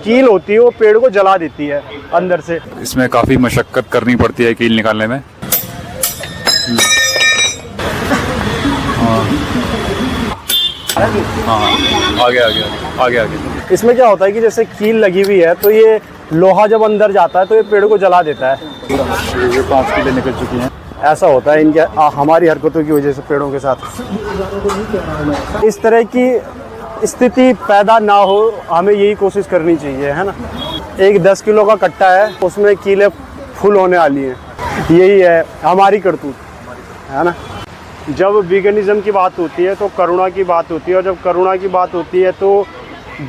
कील होती है वो पेड़ को जला देती है अंदर से। इसमें काफ़ी मशक्क़त करनी पड़ती है कील निकालने में। हाँ, आगे आगे आगे आगे। इसमें क्या होता है कि जैसे कील लगी हुई है तो ये लोहा जब अंदर जाता है तो ये पेड़ को जला देता है। ये 5 कीलें निकल चुकी हैं। ऐसा होता है इनके हमारी हरकतों की वजह से पेड़ों के साथ। इस तरह की स्थिति पैदा ना हो, हमें यही कोशिश करनी चाहिए, है ना। एक 10 किलो का कट्टा है, उसमें कीलें फुल होने वाली हैं। यही है हमारी करतूत, है ना। जब वीगनिज़्म की बात होती है तो करुणा की बात होती है, और जब करुणा की बात होती है तो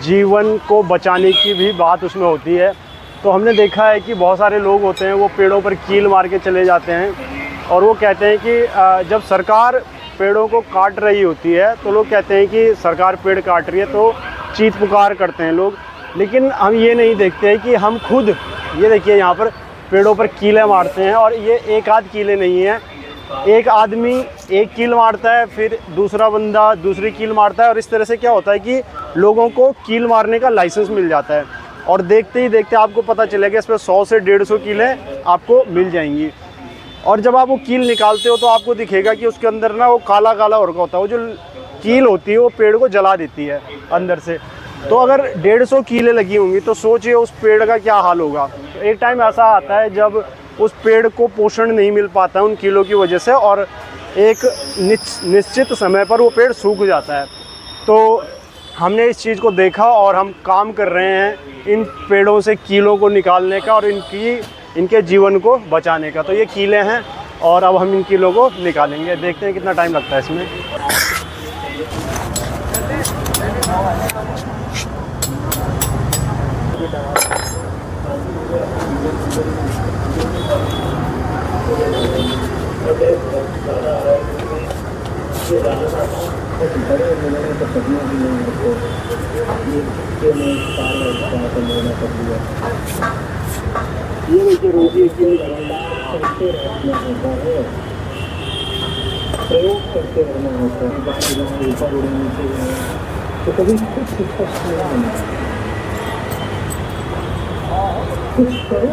जीवन को बचाने की भी बात उसमें होती है। तो हमने देखा है कि बहुत सारे लोग होते हैं वो पेड़ों पर कील मार के चले जाते हैं, और वो कहते हैं कि जब सरकार पेड़ों को काट रही होती है तो लोग कहते हैं कि सरकार पेड़ काट रही है, तो चीख पुकार करते हैं लोग। लेकिन हम ये नहीं देखते हैं कि हम खुद, ये देखिए यहाँ पर पेड़ों पर कीलें मारते हैं, और ये एक आध कीलें नहीं हैं। एक आदमी एक कील मारता है, फिर दूसरा बंदा दूसरी कील मारता है, और इस तरह से क्या होता है कि लोगों को कील मारने का लाइसेंस मिल जाता है, और देखते ही देखते आपको पता चलेगा इस पर 100 से 150 कीलें आपको मिल जाएंगी। और जब आप वो कील निकालते हो तो आपको दिखेगा कि उसके अंदर ना वो काला काला और होता है। वो जो कील होती है वो पेड़ को जला देती है अंदर से। तो अगर 150 कीलें लगी होंगी तो सोचिए उस पेड़ का क्या हाल होगा। एक टाइम ऐसा आता है जब उस पेड़ को पोषण नहीं मिल पाता है उन कीलों की वजह से, और एक निश्चित समय पर वो पेड़ सूख जाता है। तो हमने इस चीज़ को देखा और हम काम कर रहे हैं इन पेड़ों से कीलों को निकालने का और इनके जीवन को बचाने का। तो ये कीलें हैं और अब हम इन कीलों को निकालेंगे। देखते हैं कितना टाइम लगता है इसमें। ये देखिए रोजी प्रयोग करते रहना होता है, ऊपर उड़ने से तो कभी कुछ स्पष्ट नहीं होना, कुछ करो।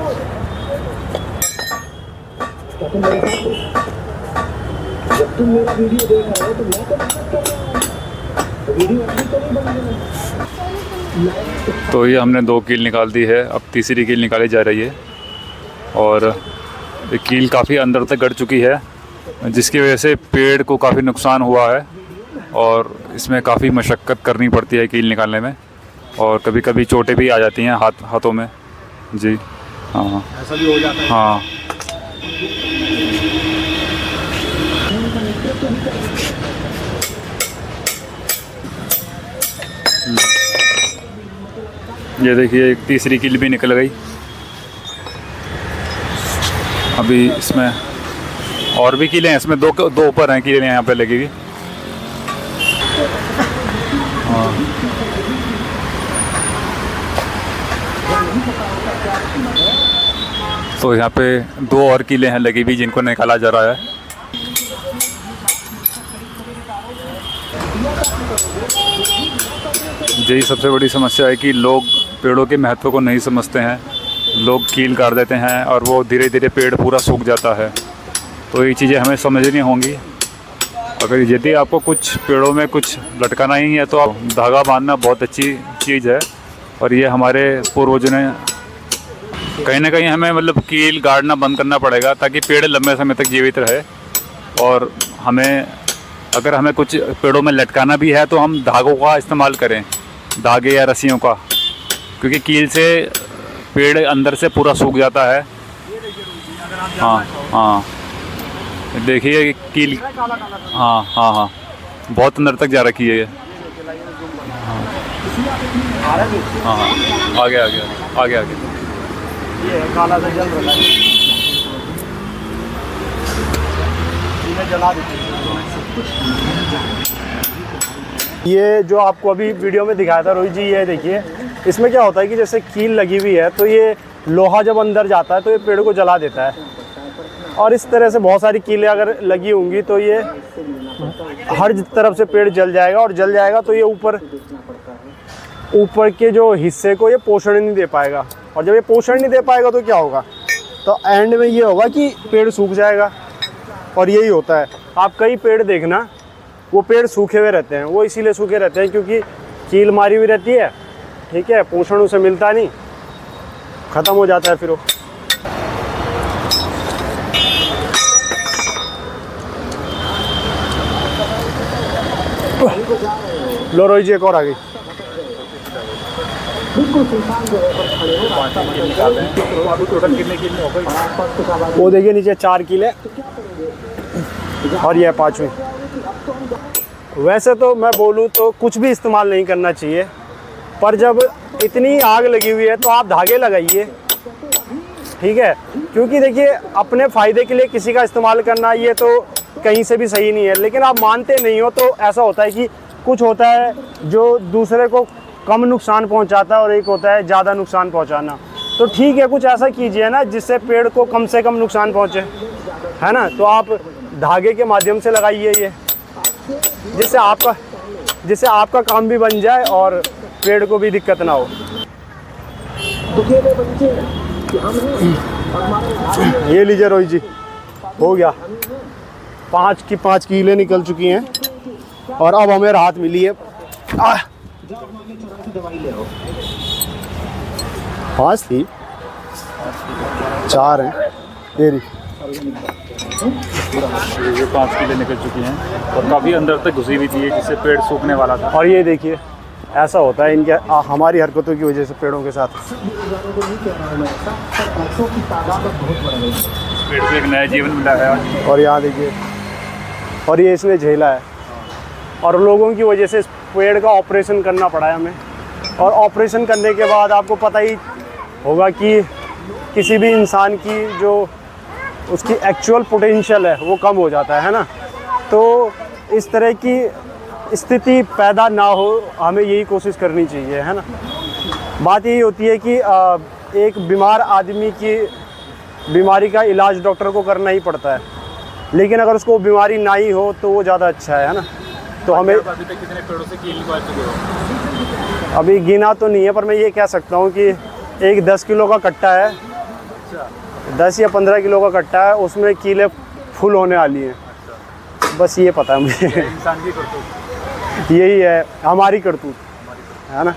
जब तुम मेरा वीडियो देख रहे हो तो मैं तो वीडियो अच्छी तो नहीं बन गया। तो ये हमने 2 कील निकाल दी है, अब तीसरी कील निकाली जा रही है, और ये कील काफ़ी अंदर तक गड़ चुकी है, जिसकी वजह से पेड़ को काफ़ी नुकसान हुआ है, और इसमें काफ़ी मशक्क़त करनी पड़ती है कील निकालने में, और कभी कभी चोटें भी आ जाती हैं हाथों में। जी हाँ, ऐसा भी हो जाता है। हाँ। ये देखिए एक तीसरी कील भी निकल गई। अभी इसमें और भी कीलें हैं, इसमें दो ऊपर हैं कीलें यहाँ पे लगी हुई। हाँ, तो यहाँ पे 2 और कीलें हैं लगी हुई जिनको निकाला जा रहा है। यही सबसे बड़ी समस्या है कि लोग पेड़ों के महत्व को नहीं समझते हैं। लोग कील काट देते हैं और वो धीरे धीरे पेड़ पूरा सूख जाता है। तो ये चीज़ें हमें समझनी होंगी। अगर यदि आपको कुछ पेड़ों में कुछ लटकाना ही है तो आप धागा बांधना बहुत अच्छी चीज़ है, और ये हमारे पूर्वजों ने कहीं ना कहीं हमें मतलब कील गाड़ना बंद करना पड़ेगा ताकि पेड़ लंबे समय तक जीवित रहे। और हमें अगर हमें कुछ पेड़ों में लटकाना भी है तो हम धागों का इस्तेमाल करें, धागे या रस्सियों का, क्योंकि कील से पेड़ अंदर से पूरा सूख जाता है। हाँ हाँ, देखिए कील, हाँ हाँ हाँ, बहुत अंदर तक जा रखी है ये। हाँ हाँ, आगे आगे आगे आगे। ये काला सा जल रहा है, इन्हें जला देते हैं। ये जो आपको अभी वीडियो में दिखाया था रोहित जी, ये देखिए इसमें क्या होता है कि जैसे कील लगी हुई है तो ये लोहा जब अंदर जाता है तो ये पेड़ को जला देता है। और इस तरह से बहुत सारी कीलें अगर लगी होंगी तो ये हर तरफ से पेड़ जल जाएगा, और जल जाएगा तो ये ऊपर के जो हिस्से को ये पोषण नहीं दे पाएगा, और जब ये पोषण नहीं दे पाएगा तो क्या होगा, तो एंड में ये होगा कि पेड़ सूख जाएगा। और यही होता है, आप कई पेड़ देखना वो पेड़ सूखे हुए रहते हैं, वो इसीलिए सूखे रहते हैं क्योंकि कील मारी हुई रहती है, ठीक है, पोषण उसे मिलता नहीं, ख़त्म हो जाता है फिर वो। लो रोई जी एक और आ गई। वो देखिए नीचे 4 कीले और ये 5वीं। वैसे तो मैं बोलूँ तो कुछ भी इस्तेमाल नहीं करना चाहिए, पर जब इतनी आग लगी हुई है तो आप धागे लगाइए, ठीक है, क्योंकि देखिए अपने फ़ायदे के लिए किसी का इस्तेमाल करना ये तो कहीं से भी सही नहीं है, लेकिन आप मानते नहीं हो तो ऐसा होता है कि कुछ होता है जो दूसरे को कम नुकसान पहुंचाता है और एक होता है ज़्यादा नुकसान पहुंचाना। तो ठीक है, कुछ ऐसा कीजिए ना जिससे पेड़ को कम से कम नुकसान पहुंचे, है ना। तो आप धागे के माध्यम से लगाइए ये, जिससे आपका काम भी बन जाए और पेड़ को भी दिक्कत ना हो। ये लीजिए रोहित जी, हो गया, 5 की 5 कीले निकल चुकी हैं और अब हमें राहत मिली है। 5 थी, 4 हैं तेरी। ये 5 कीले निकल चुकी हैं और काफ़ी अंदर तक घुसी हुई थी जिससे पेड़ सूखने वाला था। और ये देखिए ऐसा होता है इनके हमारी हरकतों की वजह से पेड़ों के साथ। पेड़ को एक नया जीवन मिला है। और यहाँ देखिए, और ये इसने झेला है, और लोगों की वजह से इस पेड़ का ऑपरेशन करना पड़ा है हमें। और ऑपरेशन करने के बाद आपको पता ही होगा कि किसी भी इंसान की जो उसकी एक्चुअल पोटेंशियल है वो कम हो जाता है ना। तो इस तरह की स्थिति पैदा ना हो, हमें यही कोशिश करनी चाहिए, है ना। बात यही होती है कि एक बीमार आदमी की बीमारी का इलाज डॉक्टर को करना ही पड़ता है, लेकिन अगर उसको बीमारी ना ही हो तो वो ज़्यादा अच्छा है ना। तो हमें अभी तक कितने पेड़ों से कील निकाल चुके हो? अभी गिना तो नहीं है, पर मैं ये कह सकता हूँ कि एक 10 किलो का कट्टा है, 10 या 15 किलो का कट्टा है, उसमें कीले फुल होने वाली हैं। बस ये पता है मुझे। इंसान की करतूत यही है हमारी करतूत, है ना।